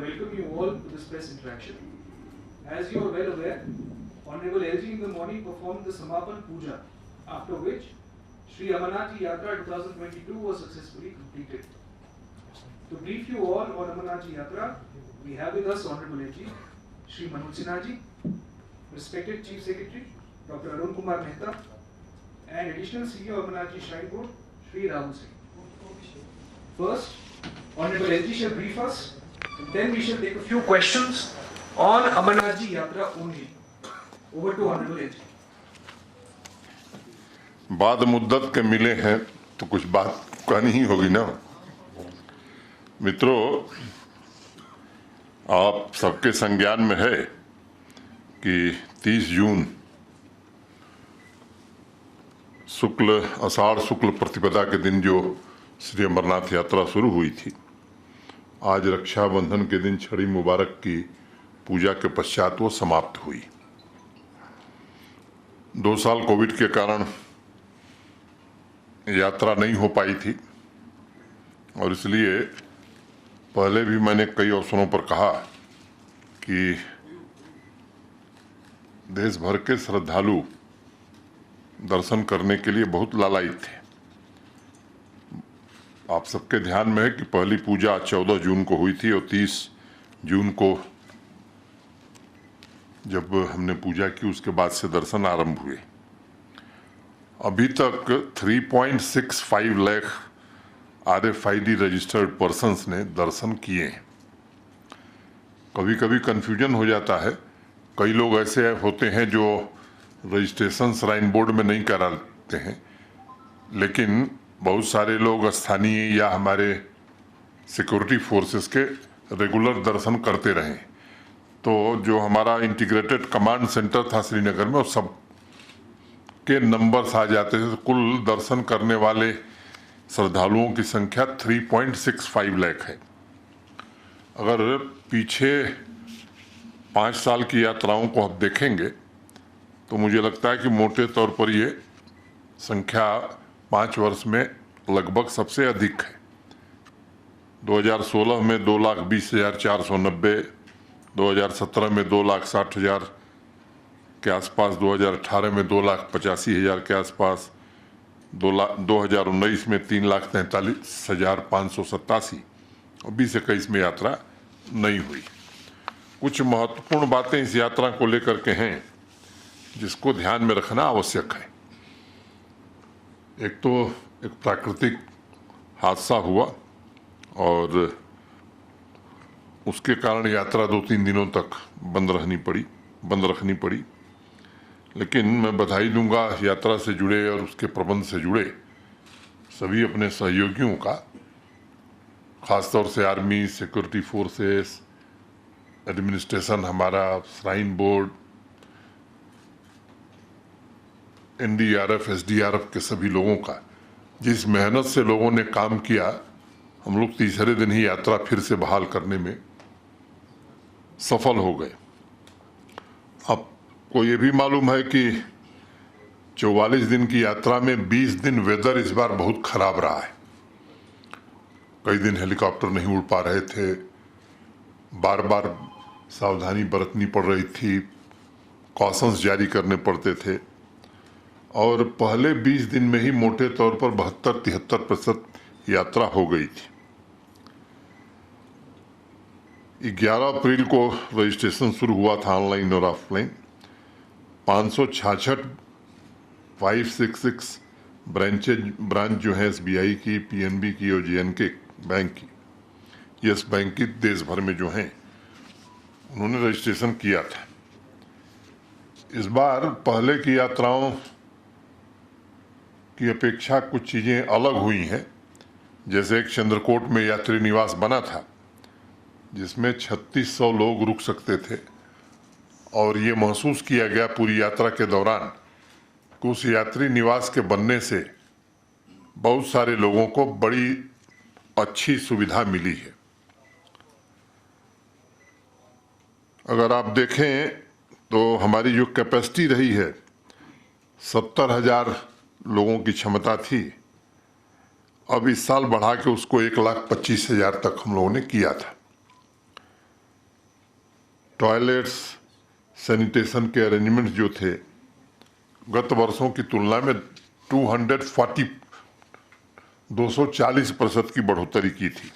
welcome you all to this press interaction. As you are well aware, Honorable LG in the morning performed the Samapan Puja, after which Sri Amarnath Yatra 2022 was successfully completed. To brief you all on Amarnath Yatra, we have with us Honorable LG, Sri Manoj Sinha ji, respected Chief Secretary, Dr. Arun Kumar Mehta, and additional CEO Amarnath Ji Shrine Board, Sri Rahul Singh. First, Honorable LG shall brief us, and then we shall take a few questions on Amarnath Ji Yatra only. Over to Honorable LG. बाद मुद्दत के मिले हैं तो कुछ बात कहनी ही होगी ना। मित्रों, आप सबके संज्ञान में है कि 30 जून आषाढ़ शुक्ल प्रतिपदा के दिन जो श्री अमरनाथ यात्रा शुरू हुई थी, आज रक्षाबंधन के दिन छड़ी मुबारक की पूजा के पश्चात वो समाप्त हुई। 2 साल कोविड के कारण यात्रा नहीं हो पाई थी और इसलिए पहले भी मैंने कई अवसरों पर कहा कि देश भर के श्रद्धालु दर्शन करने के लिए बहुत लालायित थे। आप सबके ध्यान में है कि पहली पूजा 14 जून को हुई थी और 30 जून को जब हमने पूजा की उसके बाद से दर्शन आरंभ हुए। अभी तक 3.65 लाख RFID रजिस्टर्ड पर्सन्स ने दर्शन किए हैं। कभी कभी कंफ्यूजन हो जाता है, कई लोग ऐसे होते हैं जो रजिस्ट्रेशन श्राइन बोर्ड में नहीं कराते हैं, लेकिन बहुत सारे लोग स्थानीय या हमारे सिक्योरिटी फोर्सेस के रेगुलर दर्शन करते रहे। तो जो हमारा इंटीग्रेटेड कमांड सेंटर था श्रीनगर में, उस सब के नंबर्स आ जाते थे। तो कुल दर्शन करने वाले श्रद्धालुओं की संख्या 3.65 लाख है। अगर पीछे 5 साल की यात्राओं को आप देखेंगे तो मुझे लगता है कि मोटे तौर पर ये संख्या 5 वर्ष में लगभग सबसे अधिक है। 2016 में 2,20,490, 2017 में 2,60,000 के आसपास, 2018 में 2,85,000 के आसपास, 2019 में 3,43,587 और 2021 में यात्रा नहीं हुई। कुछ महत्वपूर्ण बातें इस यात्रा को लेकर के हैं जिसको ध्यान में रखना आवश्यक है। एक तो एक प्राकृतिक हादसा हुआ और उसके कारण यात्रा 2-3 दिनों तक बंद रखनी पड़ी। लेकिन मैं बधाई दूंगा यात्रा से जुड़े और उसके प्रबंध से जुड़े सभी अपने सहयोगियों का, खासतौर से आर्मी, सिक्योरिटी फोर्सेस, एडमिनिस्ट्रेशन, हमारा श्राइन बोर्ड, NDRF, SDRF के सभी लोगों का। जिस मेहनत से लोगों ने काम किया, हम लोग तीसरे दिन ही यात्रा फिर से बहाल करने में सफल हो गए। आपको ये भी मालूम है कि 44 दिन की यात्रा में 20 दिन वेदर इस बार बहुत खराब रहा है। कई दिन हेलीकॉप्टर नहीं उड़ पा रहे थे, बार बार सावधानी बरतनी पड़ रही थी, कॉशंस जारी करने पड़ते थे और पहले 20 दिन में ही मोटे तौर पर 72-73% यात्रा हो गई थी। 11 अप्रैल को रजिस्ट्रेशन शुरू हुआ था ऑनलाइन और ऑफलाइन। 566 566 ब्रांच जो है SBI की, PNB की और JNK बैंक की, यस बैंक की देश भर में जो हैं, उन्होंने रजिस्ट्रेशन किया था। इस बार पहले की यात्राओं की अपेक्षा कुछ चीज़ें अलग हुई हैं। जैसे एक चंद्रकोट में यात्री निवास बना था जिसमें 3600 लोग रुक सकते थे और ये महसूस किया गया पूरी यात्रा के दौरान कि उस यात्री निवास के बनने से बहुत सारे लोगों को बड़ी अच्छी सुविधा मिली है। अगर आप देखें तो हमारी जो कैपेसिटी रही है, 70,000 लोगों की क्षमता थी, अब इस साल बढ़ा के उसको 1,25,000 तक हम लोगों ने किया था। टॉयलेट्स, सैनिटेशन के अरेंजमेंट्स जो थे गत वर्षों की तुलना में 240% की बढ़ोतरी की थी।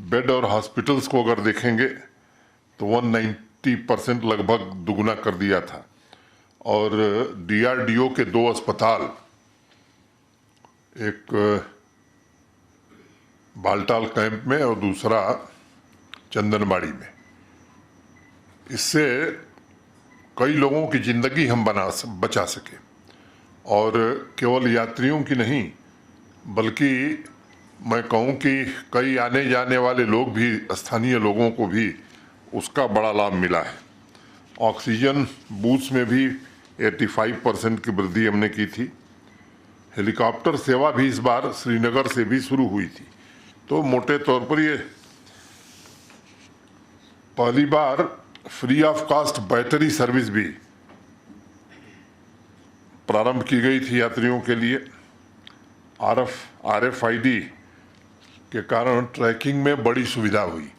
बेड और हॉस्पिटल्स को अगर देखेंगे तो 190% लगभग दुगना कर दिया था। और DRDO के 2 अस्पताल, एक बालटाल कैंप में और दूसरा चंदनबाड़ी में, इससे कई लोगों की जिंदगी हम बचा सके। और केवल यात्रियों की नहीं बल्कि मैं कहूँ कि कई आने जाने वाले लोग भी, स्थानीय लोगों को भी उसका बड़ा लाभ मिला है। ऑक्सीजन बूथ्स में भी 85% की वृद्धि हमने की थी। हेलीकॉप्टर सेवा भी इस बार श्रीनगर से भी शुरू हुई थी। तो मोटे तौर पर ये पहली बार free of cost battery service भी प्रारंभ की गई थी यात्रियों के लिए। RFID के कारण ट्रैकिंग में बड़ी सुविधा हुई।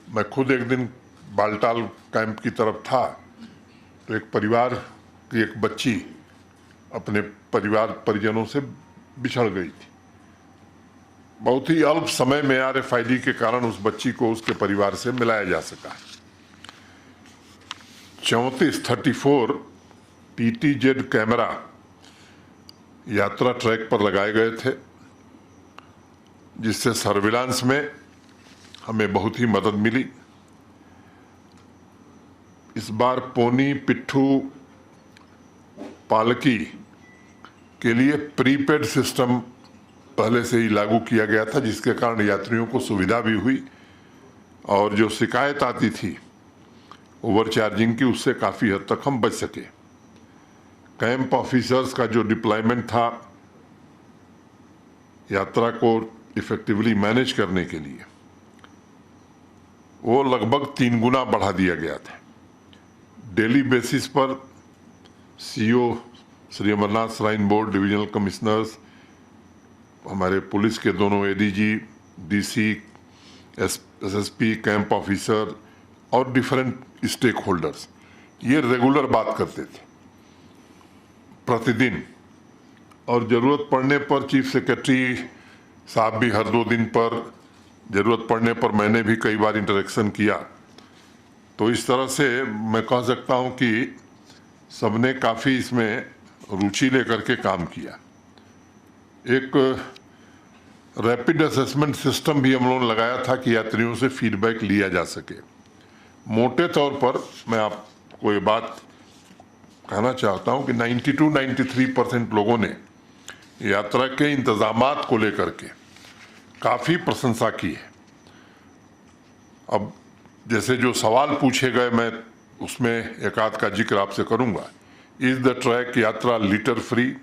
मैं खुद एक दिन बालटाल कैंप की तरफ था तो एक परिवार की एक बच्ची अपने परिजनों से बिछड़ गई थी। बहुत ही अल्प समय में RFID के कारण उस बच्ची को उसके परिवार से मिलाया जा सका। 34 PTZ कैमरा यात्रा ट्रैक पर लगाए गए थे, जिससे सर्विलांस में हमें बहुत ही मदद मिली। इस बार पोनी, पिट्ठू, पालकी के लिए प्रीपेड सिस्टम पहले से ही लागू किया गया था, जिसके कारण यात्रियों को सुविधा भी हुई और जो शिकायत आती थी ओवरचार्जिंग की, उससे काफ़ी हद तक हम बच सके। कैंप ऑफिसर्स का जो डिप्लॉयमेंट था यात्रा को इफेक्टिवली मैनेज करने के लिए, वो लगभग 3 गुना बढ़ा दिया गया था। डेली बेसिस पर CO Shri Amarnath shrine board, divisional commissioners, हमारे पुलिस के दोनों ADG, DC, SSP, camp officer और डिफरेंट स्टेक होल्डर्स ये रेगुलर बात करते थे प्रतिदिन। और ज़रूरत पड़ने पर चीफ सेक्रेटरी साहब भी हर 2 दिन पर, ज़रूरत पड़ने पर मैंने भी कई बार इंटरेक्शन किया। तो इस तरह से मैं कह सकता हूं कि सबने काफ़ी इसमें रुचि लेकर के काम किया। एक रैपिड असेसमेंट सिस्टम भी हम लोगों ने लगाया था कि यात्रियों से फीडबैक लिया जा सके। मोटे तौर पर मैं आपको ये बात कहना चाहता हूं कि 92-93% लोगों ने यात्रा के इंतजामात को लेकर के काफ़ी प्रशंसा की है। अब जैसे जो सवाल पूछे गए, मैं उसमें एक आध का जिक्र आपसे करूंगा। इज द ट्रैक यात्रा लिटर फ्री?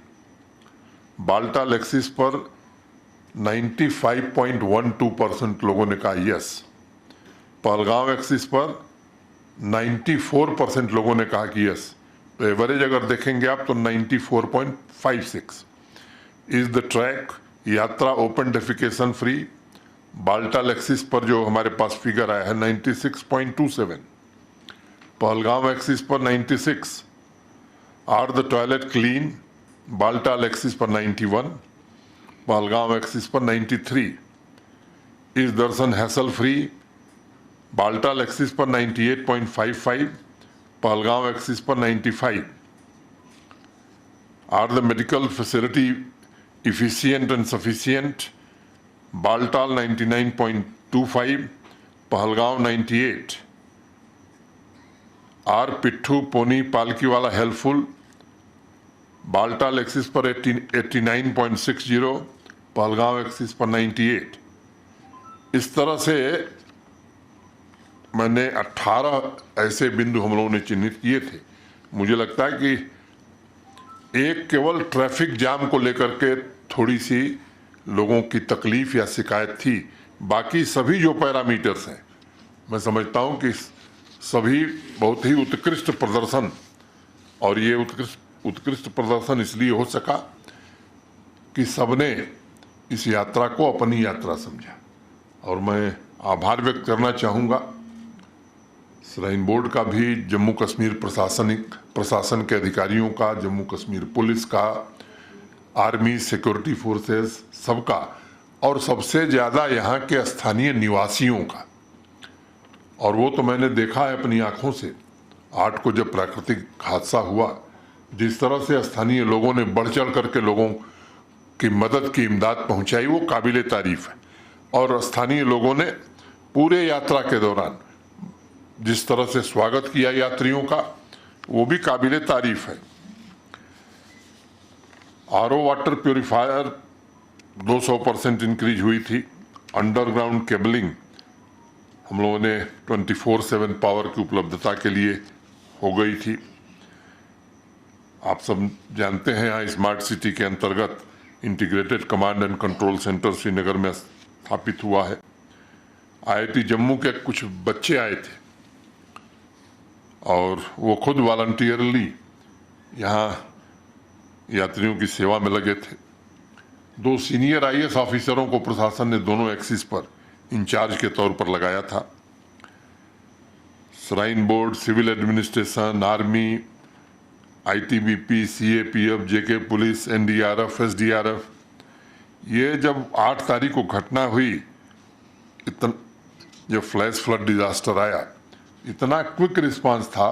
बालटाल एक्सिस पर 95.12% लोगों ने कहा यस। पहलगांव एक्सिस पर 94% लोगों ने कहा कि यस। तो एवरेज अगर देखेंगे आप तो 94.56। इज द ट्रैक यात्रा open defecation free? Baltal axis पर जो हमारे पास फिगर आया है 96.27। पहलगांव एक्सिस पर 96। Are the toilet clean? Baltal axis पर 91, पहलगांव एक्सिस पर 93। Is darshan hassle free? Baltal axis पर 98.55, पहलगांव एक्सिस पर 95। Are the medical facility efficient and sufficient? Baltal 99.25, Pahalgam 98। Are pitthu, pony, palki wala helpful? Baltal axis पर 89.60, पहलगांव एक्सिस पर 98। इस तरह से मैंने 18 ऐसे बिंदु हम लोगों ने चिन्हित किए थे। मुझे लगता है कि एक केवल ट्रैफिक जाम को लेकर के थोड़ी सी लोगों की तकलीफ या शिकायत थी, बाकी सभी जो पैरामीटर्स हैं मैं समझता हूं कि सभी बहुत ही उत्कृष्ट प्रदर्शन। और ये उत्कृष्ट प्रदर्शन इसलिए हो सका कि सबने इस यात्रा को अपनी यात्रा समझा। और मैं आभार व्यक्त करना चाहूँगा श्राइन बोर्ड का भी, जम्मू कश्मीर प्रशासन के अधिकारियों का, जम्मू कश्मीर पुलिस का, आर्मी, सिक्योरिटी फोर्सेस, सबका, और सबसे ज़्यादा यहाँ के स्थानीय निवासियों का। और वो तो मैंने देखा है अपनी आंखों से, 8 को जब प्राकृतिक हादसा हुआ, जिस तरह से स्थानीय लोगों ने बढ़ चढ़ करके लोगों की मदद की, इमदाद पहुंचाई, वो काबिले तारीफ है। और स्थानीय लोगों ने पूरे यात्रा के दौरान जिस तरह से स्वागत किया यात्रियों का, वो भी काबिले तारीफ है। आरओ वाटर प्यूरिफायर 200% इंक्रीज हुई थी। अंडरग्राउंड केबलिंग हम लोगों ने 24/7 पावर की उपलब्धता के लिए हो गई थी। आप सब जानते हैं, यहाँ स्मार्ट सिटी के अंतर्गत integrated command and control centre Srinagar में स्थापित हुआ है। IIT जम्मू के कुछ बच्चे आए थे और वो खुद वॉलंटियरली यहाँ यात्रियों की सेवा में लगे थे। 2 सीनियर IAS ऑफिसरों को प्रशासन ने दोनों एक्सिस पर इंचार्ज के तौर पर लगाया था। Shrine board, civil administration, army, ITBP, CAPF, JK police, NDRF, SDRF, ये जब 8 तारीख को घटना हुई, जब फ्लैश फ्लड डिजास्टर आया, इतना क्विक रिस्पांस था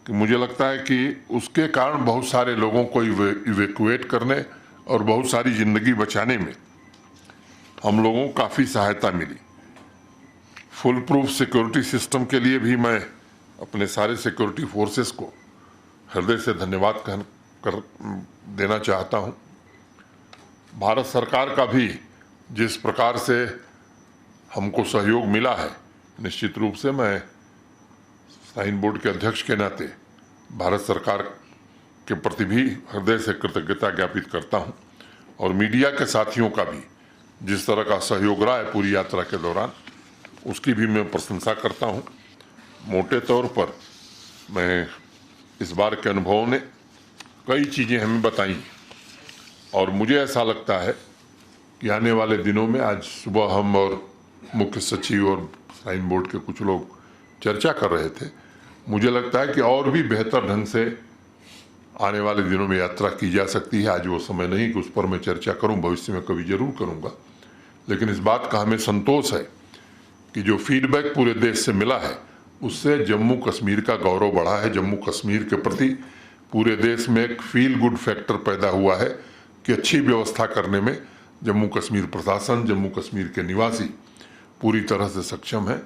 कि मुझे लगता है कि उसके कारण बहुत सारे लोगों को इवैक्यूएट करने और बहुत सारी जिंदगी बचाने में हम लोगों को काफ़ी सहायता मिली। फुल प्रूफ सिक्योरिटी सिस्टम के लिए भी मैं अपने सारे सिक्योरिटी फोर्सेस को हृदय से धन्यवाद कर देना चाहता हूं। भारत सरकार का भी जिस प्रकार से हमको सहयोग मिला है, निश्चित रूप से मैं श्राइन बोर्ड के अध्यक्ष के नाते भारत सरकार के प्रति भी हृदय से कृतज्ञता ज्ञापित करता हूं। और मीडिया के साथियों का भी जिस तरह का सहयोग रहा है पूरी यात्रा के दौरान, उसकी भी मैं प्रशंसा करता हूं। मोटे तौर पर मैं इस बार के अनुभवों ने कई चीज़ें हमें बताई और मुझे ऐसा लगता है कि आने वाले दिनों में, आज सुबह हम और मुख्य सचिव और श्राइन बोर्ड के कुछ लोग चर्चा कर रहे थे, मुझे लगता है कि और भी बेहतर ढंग से आने वाले दिनों में यात्रा की जा सकती है। आज वो समय नहीं कि उस पर मैं चर्चा करूं, भविष्य में कभी जरूर करूंगा। लेकिन इस बात का हमें संतोष है कि जो फीडबैक पूरे देश से मिला है, उससे जम्मू कश्मीर का गौरव बढ़ा है। जम्मू कश्मीर के प्रति पूरे देश में एक फील गुड फैक्टर पैदा हुआ है कि अच्छी व्यवस्था करने में जम्मू कश्मीर प्रशासन, जम्मू कश्मीर के निवासी पूरी तरह से सक्षम है।